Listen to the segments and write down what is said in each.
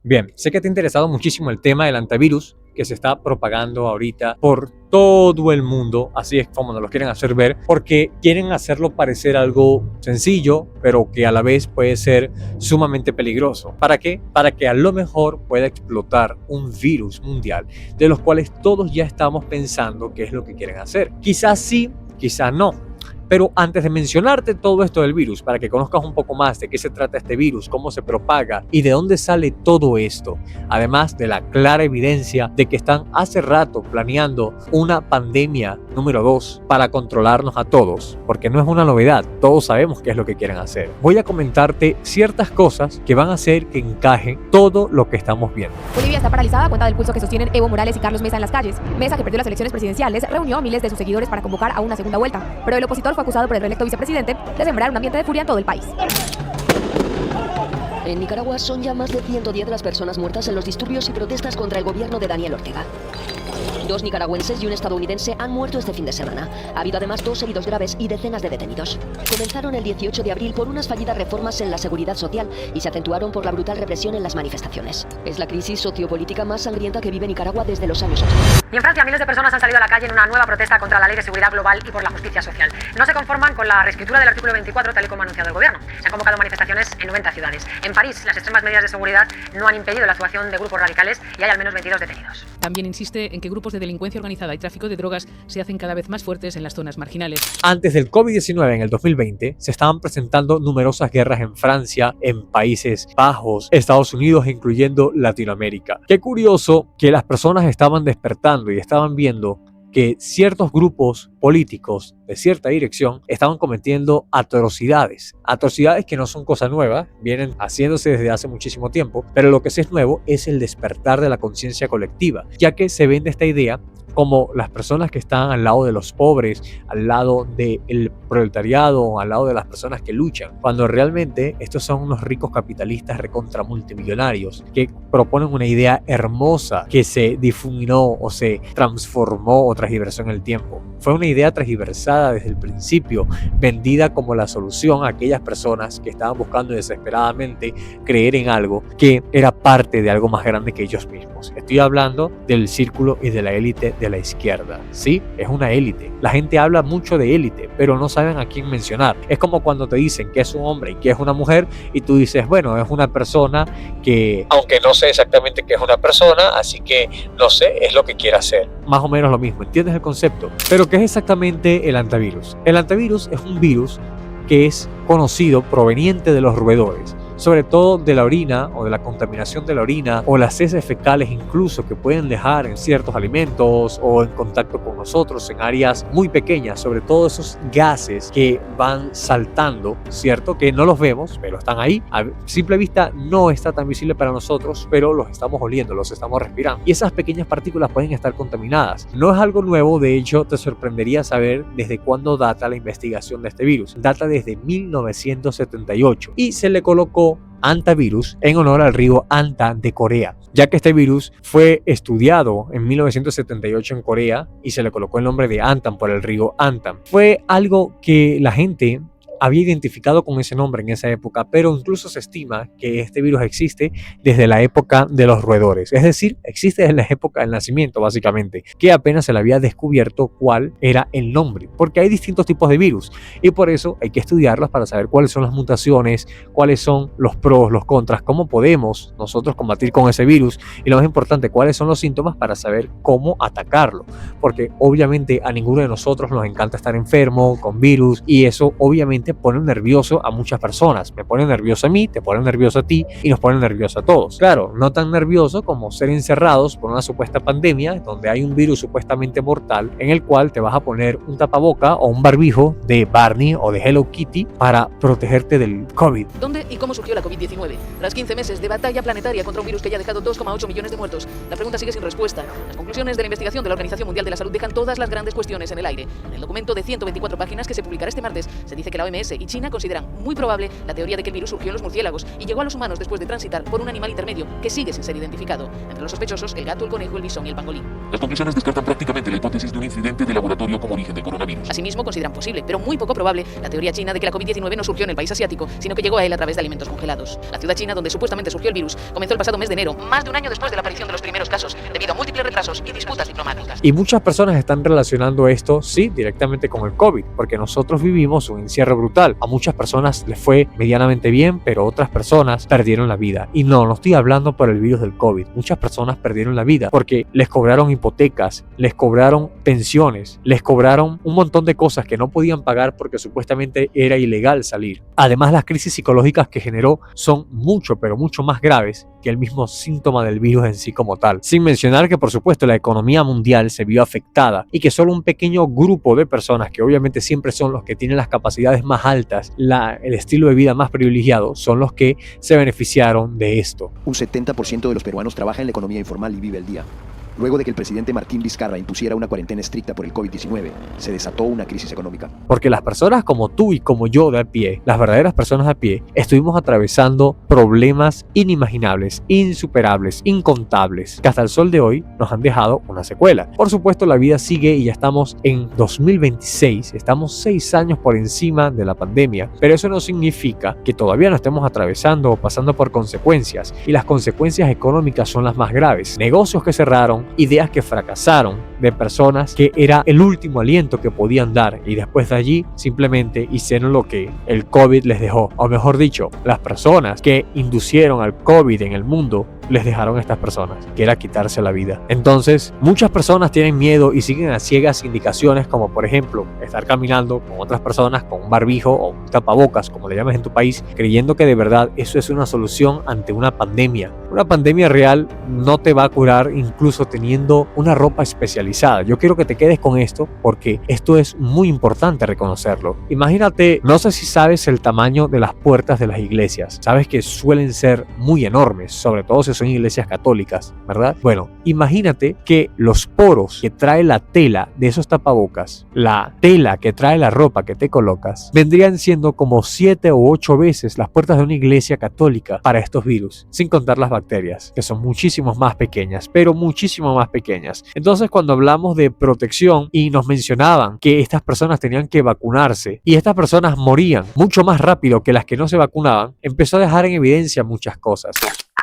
Bien, sé que te ha interesado muchísimo el tema del antivirus que se está propagando ahorita por todo el mundo, así es como nos lo quieren hacer ver, porque quieren hacerlo parecer algo sencillo, pero que a la vez puede ser sumamente peligroso. ¿Para qué? Para que a lo mejor pueda explotar un virus mundial, de los cuales todos ya estamos pensando qué es lo que quieren hacer. Quizás sí, quizás no. Pero antes de mencionarte todo esto del virus, para que conozcas un poco más de qué se trata este virus, cómo se propaga y de dónde sale todo esto, además de la clara evidencia de que están hace rato planeando una pandemia número 2 para controlarnos a todos, porque no es una novedad, todos sabemos qué es lo que quieren hacer. Voy a comentarte ciertas cosas que van a hacer que encaje todo lo que estamos viendo. Bolivia está paralizada a cuenta del pulso que sostienen Evo Morales y Carlos Mesa en las calles. Mesa, que perdió las elecciones presidenciales, reunió a miles de sus seguidores para convocar a una segunda vuelta, pero el opositor fue acusado por el reelecto vicepresidente de sembrar un ambiente de furia en todo el país. En Nicaragua son ya más de 110 las personas muertas en los disturbios y protestas contra el gobierno de Daniel Ortega. 2 nicaragüenses y un estadounidense han muerto este fin de semana. Ha habido además 2 heridos graves y decenas de detenidos. Comenzaron el 18 de abril por unas fallidas reformas en la seguridad social y se acentuaron por la brutal represión en las manifestaciones. Es la crisis sociopolítica más sangrienta que vive Nicaragua desde los años 80. Y en Francia, miles de personas han salido a la calle en una nueva protesta contra la Ley de Seguridad Global y por la justicia social. No se conforman con la reescritura del artículo 24, tal y como ha anunciado el gobierno. Se han convocado manifestaciones en 90 ciudades. En París, las extremas medidas de seguridad no han impedido la actuación de grupos radicales y hay al menos 22 detenidos. También insiste en que grupos de delincuencia organizada y tráfico de drogas se hacen cada vez más fuertes en las zonas marginales. Antes del COVID-19 en el 2020 se estaban presentando numerosas guerras en Francia, en Países Bajos, Estados Unidos, incluyendo Latinoamérica. Qué curioso que las personas estaban despertando y estaban viendo que ciertos grupos políticos de cierta dirección estaban cometiendo atrocidades que no son cosa nueva, vienen haciéndose desde hace muchísimo tiempo, pero lo que sí es nuevo es el despertar de la conciencia colectiva, ya que se vende esta idea como las personas que están al lado de los pobres, al lado del proletariado, al lado de las personas que luchan, cuando realmente estos son unos ricos capitalistas recontra multimillonarios que proponen una idea hermosa que se difuminó o se transformó o transgiversó en el tiempo. Fue una idea transgiversada desde el principio, vendida como la solución a aquellas personas que estaban buscando desesperadamente creer en algo que era parte de algo más grande que ellos mismos. Estoy hablando del círculo y de la élite de la izquierda. Sí, es una élite. La gente habla mucho de élite, pero no saben a quién mencionar. Es como cuando te dicen que es un hombre y que es una mujer y tú dices, bueno, es una persona que, aunque no sé exactamente qué es una persona, así que no sé, es lo que quiere hacer. Más o menos lo mismo, ¿entiendes el concepto? Pero ¿qué es exactamente el antivirus? El antivirus es un virus que es conocido proveniente de los roedores, sobre todo de la orina o de la contaminación de la orina o las heces fecales incluso que pueden dejar en ciertos alimentos o en contacto con nosotros en áreas muy pequeñas, sobre todo esos gases que van saltando, ¿cierto? Que no los vemos, pero están ahí. A simple vista no está tan visible para nosotros, pero los estamos oliendo, los estamos respirando. Y esas pequeñas partículas pueden estar contaminadas. No es algo nuevo, de hecho te sorprendería saber desde cuándo data la investigación de este virus. Data desde 1978 y se le colocó antivirus en honor al río Anta de Corea, ya que este virus fue estudiado en 1978 en Corea y se le colocó el nombre de Antam por el río Antam. Fue algo que la gente había identificado con ese nombre en esa época, pero incluso se estima que este virus existe desde la época de los roedores, es decir, existe desde la época del nacimiento básicamente, que apenas se le había descubierto cuál era el nombre, porque hay distintos tipos de virus y por eso hay que estudiarlos para saber cuáles son las mutaciones, cuáles son los pros, los contras, cómo podemos nosotros combatir con ese virus y lo más importante, cuáles son los síntomas para saber cómo atacarlo, porque obviamente a ninguno de nosotros nos encanta estar enfermo con virus y eso obviamente pone nervioso a muchas personas. Me pone nervioso a mí, te pone nervioso a ti y nos pone nervioso a todos. Claro, no tan nervioso como ser encerrados por una supuesta pandemia donde hay un virus supuestamente mortal en el cual te vas a poner un tapaboca o un barbijo de Barney o de Hello Kitty para protegerte del COVID. ¿Dónde y cómo surgió la COVID-19? Tras 15 meses de batalla planetaria contra un virus que ya ha dejado 2,8 millones de muertos, la pregunta sigue sin respuesta. Las conclusiones de la investigación de la Organización Mundial de la Salud dejan todas las grandes cuestiones en el aire. En el documento de 124 páginas que se publicará este martes, se dice que la OMS OMS y China consideran muy probable la teoría de que el virus surgió en los murciélagos y llegó a los humanos después de transitar por un animal intermedio que sigue sin ser identificado. Entre los sospechosos, el gato, el conejo, el bisón y el pangolín. Las conclusiones descartan prácticamente la hipótesis de un incidente de laboratorio como origen del coronavirus. Asimismo, consideran posible, pero muy poco probable, la teoría china de que la COVID-19 no surgió en el país asiático, sino que llegó a él a través de alimentos congelados. La ciudad china, donde supuestamente surgió el virus, comenzó el pasado mes de enero, más de un año después de la aparición de los primeros casos, debido a múltiples retrasos y disputas diplomáticas. Y muchas personas están relacionando esto, sí, directamente con el COVID, porque nosotros vivimos un encierro brutal. A muchas personas les fue medianamente bien, pero otras personas perdieron la vida. Y no estoy hablando por el virus del COVID. Muchas personas perdieron la vida porque les cobraron hipotecas, les cobraron pensiones, les cobraron un montón de cosas que no podían pagar porque supuestamente era ilegal salir. Además, las crisis psicológicas que generó son mucho, pero mucho más graves que el mismo síntoma del virus en sí como tal. Sin mencionar que, por supuesto, la economía mundial se vio afectada y que solo un pequeño grupo de personas, que obviamente siempre son los que tienen las capacidades más altas, el estilo de vida más privilegiado, son los que se beneficiaron de esto. Un 70% de los peruanos trabaja en la economía informal y vive el día. Luego de que el presidente Martín Vizcarra impusiera una cuarentena estricta por el COVID-19, se desató una crisis económica. Porque las personas como tú y como yo de a pie, las verdaderas personas de a pie, estuvimos atravesando problemas inimaginables, insuperables, incontables, que hasta el sol de hoy nos han dejado una secuela. Por supuesto, la vida sigue y ya estamos en 2026, estamos 6 años por encima de la pandemia, pero eso no significa que todavía no estemos atravesando o pasando por consecuencias, y las consecuencias económicas son las más graves. Negocios que cerraron, ideas que fracasaron, de personas que era el último aliento que podían dar y después de allí simplemente hicieron lo que el COVID les dejó, o mejor dicho, las personas que inducieron al COVID en el mundo les dejaron a estas personas, que era quitarse la vida. Entonces, muchas personas tienen miedo y siguen a ciegas indicaciones como, por ejemplo, estar caminando con otras personas con un barbijo o un tapabocas, como le llamas en tu país, creyendo que de verdad eso es una solución ante una pandemia. Una pandemia real no te va a curar incluso teniendo una ropa especializada. Yo quiero que te quedes con esto porque esto es muy importante reconocerlo. Imagínate, no sé si sabes el tamaño de las puertas de las iglesias. Sabes que suelen ser muy enormes, sobre todo si son iglesias católicas, ¿verdad? Bueno, imagínate que los poros que trae la tela de esos tapabocas, la tela que trae la ropa que te colocas, vendrían siendo como 7 o 8 veces las puertas de una iglesia católica para estos virus, sin contar las bacterias, que son muchísimo más pequeñas, pero muchísimo más pequeñas. Entonces, cuando hablamos de protección y nos mencionaban que estas personas tenían que vacunarse y estas personas morían mucho más rápido que las que no se vacunaban, empezó a dejar en evidencia muchas cosas.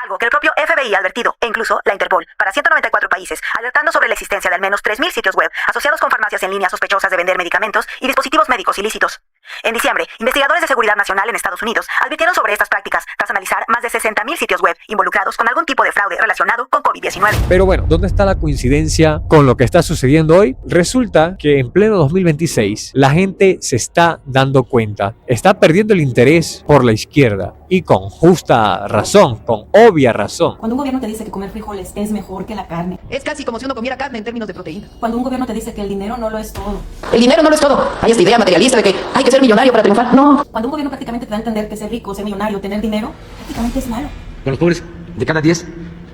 Algo que el propio FBI ha advertido, e incluso la Interpol, para 194 países, alertando sobre la existencia de al menos 3.000 sitios web asociados con farmacias en línea sospechosas de vender medicamentos y dispositivos médicos ilícitos. En diciembre, investigadores de seguridad nacional en Estados Unidos advirtieron sobre estas prácticas tras analizar más de 60.000 sitios web involucrados con algún tipo de fraude relacionado con COVID-19. Pero bueno, ¿dónde está la coincidencia con lo que está sucediendo hoy? Resulta que en pleno 2026 la gente se está dando cuenta, está perdiendo el interés por la izquierda y con justa razón, con obvia razón. Cuando un gobierno te dice que comer frijoles es mejor que la carne. Es casi como si uno comiera carne en términos de proteína. Cuando un gobierno te dice que el dinero no lo es todo. El dinero no lo es todo. Hay esta idea materialista de que hay que ser millonario para triunfar. No. Cuando un gobierno prácticamente te da a entender que ser rico, ser millonario, tener dinero, prácticamente es malo. Con los pobres, de cada 10,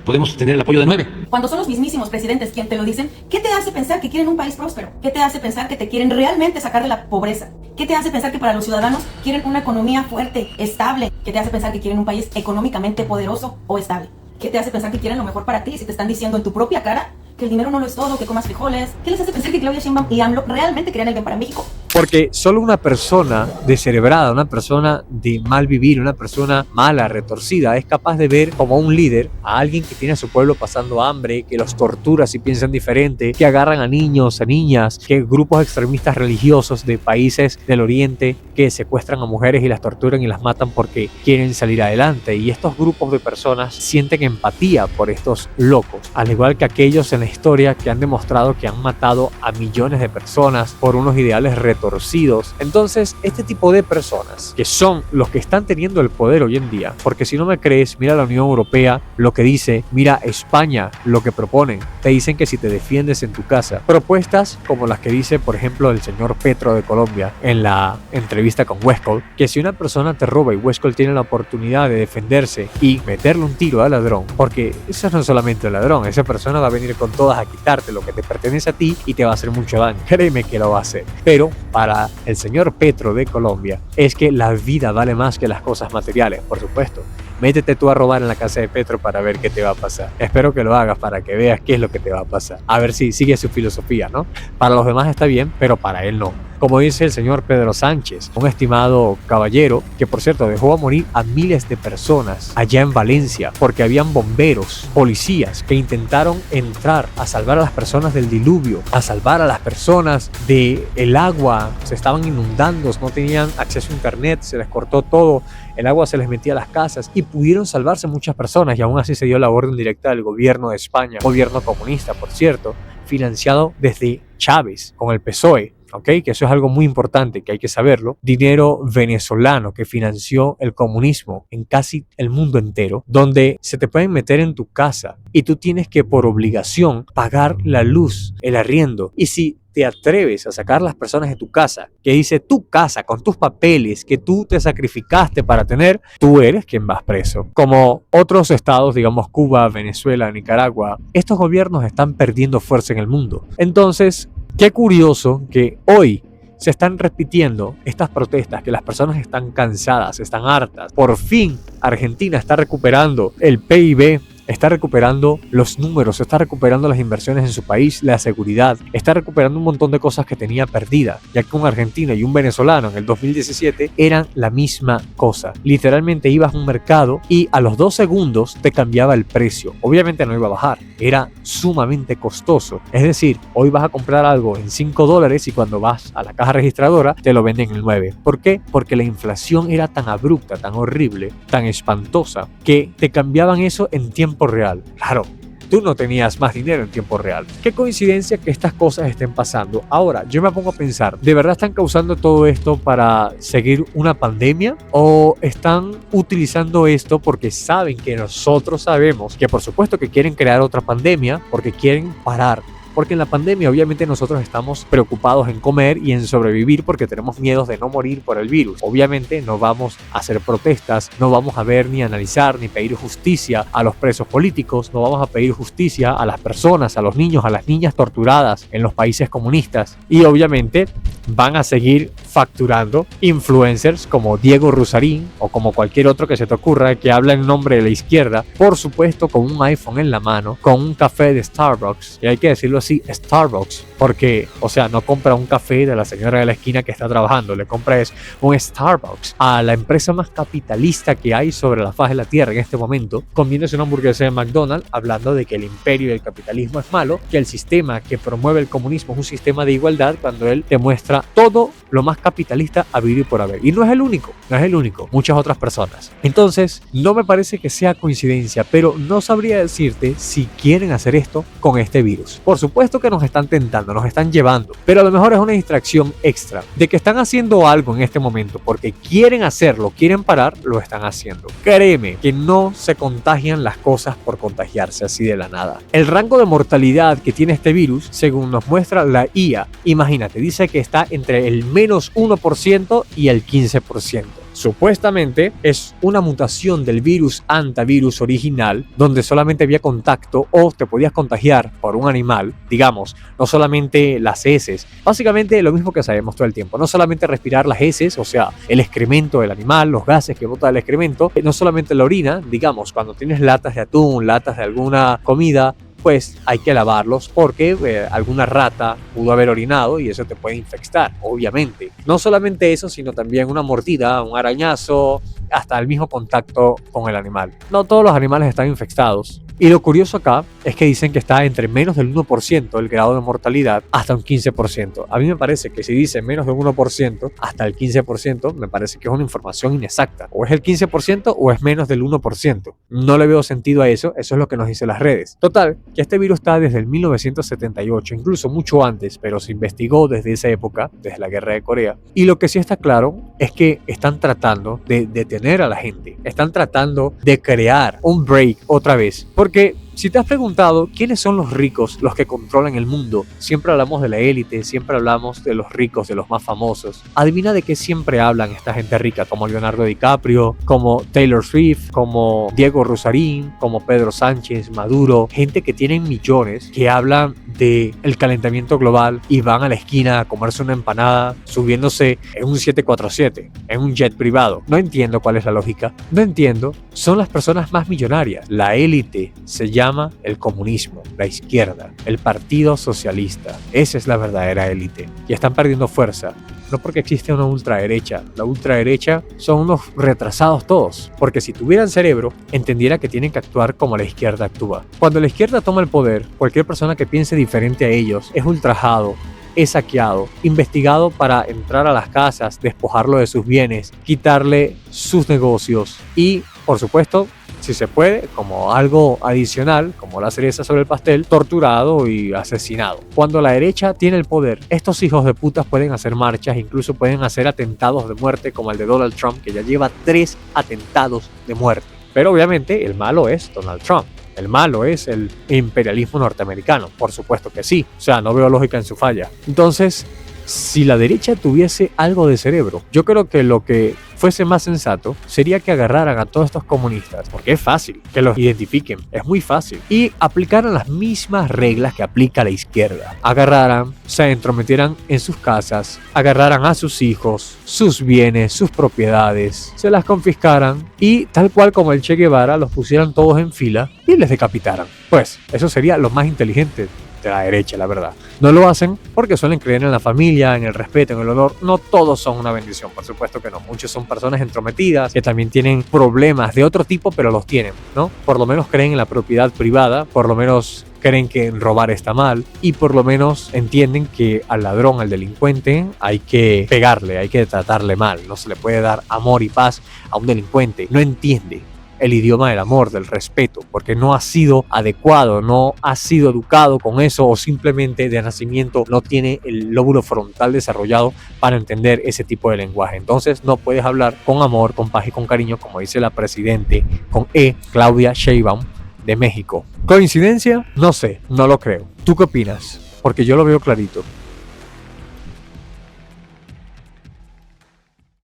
podemos tener el apoyo de 9. Cuando son los mismísimos presidentes quien te lo dicen, ¿qué te hace pensar que quieren un país próspero? ¿Qué te hace pensar que te quieren realmente sacar de la pobreza? ¿Qué te hace pensar que para los ciudadanos quieren una economía fuerte, estable? ¿Qué te hace pensar que quieren un país económicamente poderoso o estable? ¿Qué te hace pensar que quieren lo mejor para ti si te están diciendo en tu propia cara que el dinero no lo es todo, que comas frijoles? ¿Qué les hace pensar que Claudia Sheinbaum y AMLO realmente querían el bien para México? Porque solo una persona descerebrada, una persona de mal vivir, una persona mala, retorcida, es capaz de ver como un líder a alguien que tiene a su pueblo pasando hambre, que los tortura si piensan diferente, que agarran a niños, a niñas, que grupos extremistas religiosos de países del oriente que secuestran a mujeres y las torturan y las matan porque quieren salir adelante. Y estos grupos de personas sienten empatía por estos locos, al igual que aquellos en la historia que han demostrado que han matado a millones de personas por unos ideales retorcidos. Entonces, este tipo de personas que son los que están teniendo el poder hoy en día, porque si no me crees, mira la Unión Europea lo que dice, mira España lo que proponen, te dicen que si te defiendes en tu casa, propuestas como las que dice por ejemplo el señor Petro de Colombia en la entrevista con Westcol, que si una persona te roba y Westcol tiene la oportunidad de defenderse y meterle un tiro al ladrón, porque eso no es solamente el ladrón, esa persona va a venir con todas a quitarte lo que te pertenece a ti y te va a hacer mucho daño, créeme que lo va a hacer, pero para el señor Petro de Colombia es que la vida vale más que las cosas materiales, por supuesto. Métete tú a robar en la casa de Petro para ver qué te va a pasar. Espero que lo hagas para que veas qué es lo que te va a pasar. A ver si sigue su filosofía, ¿no? Para los demás está bien, pero para él no. Como dice el señor Pedro Sánchez, un estimado caballero que, por cierto, dejó a morir a miles de personas allá en Valencia porque habían bomberos, policías que intentaron entrar a salvar a las personas del diluvio, a salvar a las personas del agua. Se estaban inundando, no tenían acceso a internet, se les cortó todo, el agua se les metía a las casas y pudieron salvarse muchas personas, y aún así se dio la orden directa del gobierno de España, gobierno comunista, por cierto, financiado desde Chávez con el PSOE. Okay, que eso es algo muy importante, que hay que saberlo. Dinero venezolano que financió el comunismo en casi el mundo entero, donde se te pueden meter en tu casa y tú tienes que por obligación pagar la luz, el arriendo. Y si te atreves a sacar a las personas de tu casa, que dice tu casa con tus papeles que tú te sacrificaste para tener, tú eres quien vas preso. Como otros estados, digamos Cuba, Venezuela, Nicaragua, estos gobiernos están perdiendo fuerza en el mundo. Entonces, qué curioso que hoy se están repitiendo estas protestas, que las personas están cansadas, están hartas. Por fin Argentina está recuperando el PIB, está recuperando los números, está recuperando las inversiones en su país, la seguridad, está recuperando un montón de cosas que tenía perdidas, ya que un argentino y un venezolano en el 2017 eran la misma cosa. Literalmente ibas a un mercado y a los 2 segundos te cambiaba el precio. Obviamente no iba a bajar, era sumamente costoso. Es decir, hoy vas a comprar algo en $5 y cuando vas a la caja registradora te lo venden en 9. ¿Por qué? Porque la inflación era tan abrupta, tan horrible, tan espantosa, que te cambiaban eso en tiempo real. Claro, tú no tenías más dinero en tiempo real. Qué coincidencia que estas cosas estén pasando. Ahora, yo me pongo a pensar, ¿de verdad están causando todo esto para seguir una pandemia? ¿O están utilizando esto porque saben que nosotros sabemos que por supuesto que quieren crear otra pandemia porque quieren parar? Porque en la pandemia obviamente nosotros estamos preocupados en comer y en sobrevivir porque tenemos miedos de no morir por el virus. Obviamente no vamos a hacer protestas, no vamos a ver ni analizar ni pedir justicia a los presos políticos, no vamos a pedir justicia a las personas, a los niños, a las niñas torturadas en los países comunistas. Y obviamente van a seguir facturando influencers como Diego Rusarín o como cualquier otro que se te ocurra que habla en nombre de la izquierda, por supuesto con un iPhone en la mano, con un café de Starbucks, y hay que decirlo así, Starbucks, porque, o sea, no compra un café de la señora de la esquina que está trabajando, le compra un Starbucks a la empresa más capitalista que hay sobre la faz de la tierra en este momento, comiéndose una hamburguesa de McDonald's, hablando de que el imperio y el capitalismo es malo, que el sistema que promueve el comunismo es un sistema de igualdad, cuando él te muestra todo lo más capitalista habido y por haber. Y no es el único, muchas otras personas. Entonces, no me parece que sea coincidencia, pero no sabría decirte si quieren hacer esto con este virus. Por supuesto que nos están tentando, nos están llevando, pero a lo mejor es una distracción extra de que están haciendo algo en este momento porque quieren hacerlo, quieren parar, lo están haciendo. Créeme que no se contagian las cosas por contagiarse así de la nada. El rango de mortalidad que tiene este virus, según nos muestra la IA, imagínate, dice que está entre el menos 1% y el 15%. Supuestamente es una mutación del virus antivirus original, donde solamente había contacto o te podías contagiar por un animal, digamos, no solamente las heces, básicamente lo mismo que sabemos todo el tiempo, no solamente respirar las heces, o sea, el excremento del animal, los gases que bota el excremento, no solamente la orina, digamos, cuando tienes latas de atún, latas de alguna comida, pues hay que lavarlos porque alguna rata pudo haber orinado y eso te puede infectar, obviamente. No solamente eso, sino también una mordida, un arañazo, hasta el mismo contacto con el animal. No todos los animales están infectados. Y lo curioso acá es que dicen que está entre menos del 1% el grado de mortalidad hasta un 15%. A mí me parece que si dice menos del 1% hasta el 15%, me parece que es una información inexacta. O es el 15% o es menos del 1%. No le veo sentido a eso, eso es lo que nos dicen las redes. Total, que este virus está desde el 1978, incluso mucho antes, pero se investigó desde esa época, desde la guerra de Corea. Y lo que sí está claro es que están tratando de detener a la gente. Están tratando de crear un break otra vez. Porque Si te has preguntado quiénes son los ricos, los que controlan el mundo, siempre hablamos de la élite, siempre hablamos de los ricos, de los más famosos. Adivina de qué siempre hablan esta gente rica, como Leonardo DiCaprio, como Taylor Swift, como Diego Rusarín, como Pedro Sánchez, Maduro, gente que tienen millones, que hablan del calentamiento global y van a la esquina a comerse una empanada subiéndose en un 747, en un jet privado. No entiendo cuál es la lógica, no entiendo. Son las personas más millonarias. La élite se llama el comunismo, la izquierda, el Partido Socialista. Esa es la verdadera élite y están perdiendo fuerza. No porque existe una ultraderecha. La ultraderecha son unos retrasados todos. Porque si tuvieran cerebro, entendiera que tienen que actuar como la izquierda actúa. Cuando la izquierda toma el poder, cualquier persona que piense diferente a ellos es ultrajado, es saqueado, investigado para entrar a las casas, despojarlo de sus bienes, quitarle sus negocios y, por supuesto, si se puede, como algo adicional, como la cereza sobre el pastel, torturado y asesinado. Cuando la derecha tiene el poder, estos hijos de putas pueden hacer marchas, incluso pueden hacer atentados de muerte como el de Donald Trump, que ya lleva 3 atentados de muerte. Pero obviamente el malo es Donald Trump. El malo es el imperialismo norteamericano, por supuesto que sí. O sea, no veo lógica en su falla. Entonces, si la derecha tuviese algo de cerebro, yo creo que lo que fuese más sensato sería que agarraran a todos estos comunistas, porque es fácil, que los identifiquen, es muy fácil, y aplicaran las mismas reglas que aplica la izquierda. Agarraran, se entrometieran en sus casas, agarraran a sus hijos, sus bienes, sus propiedades, se las confiscaran y tal cual como el Che Guevara los pusieran todos en fila y les decapitaran. Pues eso sería lo más inteligente de la derecha, la verdad. No lo hacen porque suelen creer en la familia, en el respeto, en el honor. No todos son una bendición, por supuesto que no. Muchos son personas entrometidas que también tienen problemas de otro tipo, pero los tienen, ¿no? Por lo menos creen en la propiedad privada, por lo menos creen que robar está mal y por lo menos entienden que al ladrón, al delincuente, hay que pegarle, hay que tratarle mal. No se le puede dar amor y paz a un delincuente. No entiende el idioma del amor, del respeto, porque no ha sido adecuado, no ha sido educado con eso o simplemente de nacimiento no tiene el lóbulo frontal desarrollado para entender ese tipo de lenguaje. Entonces no puedes hablar con amor, con paz y con cariño, como dice la presidente con E, Claudia Sheinbaum, de México. ¿Coincidencia? No sé, no lo creo. ¿Tú qué opinas? Porque yo lo veo clarito.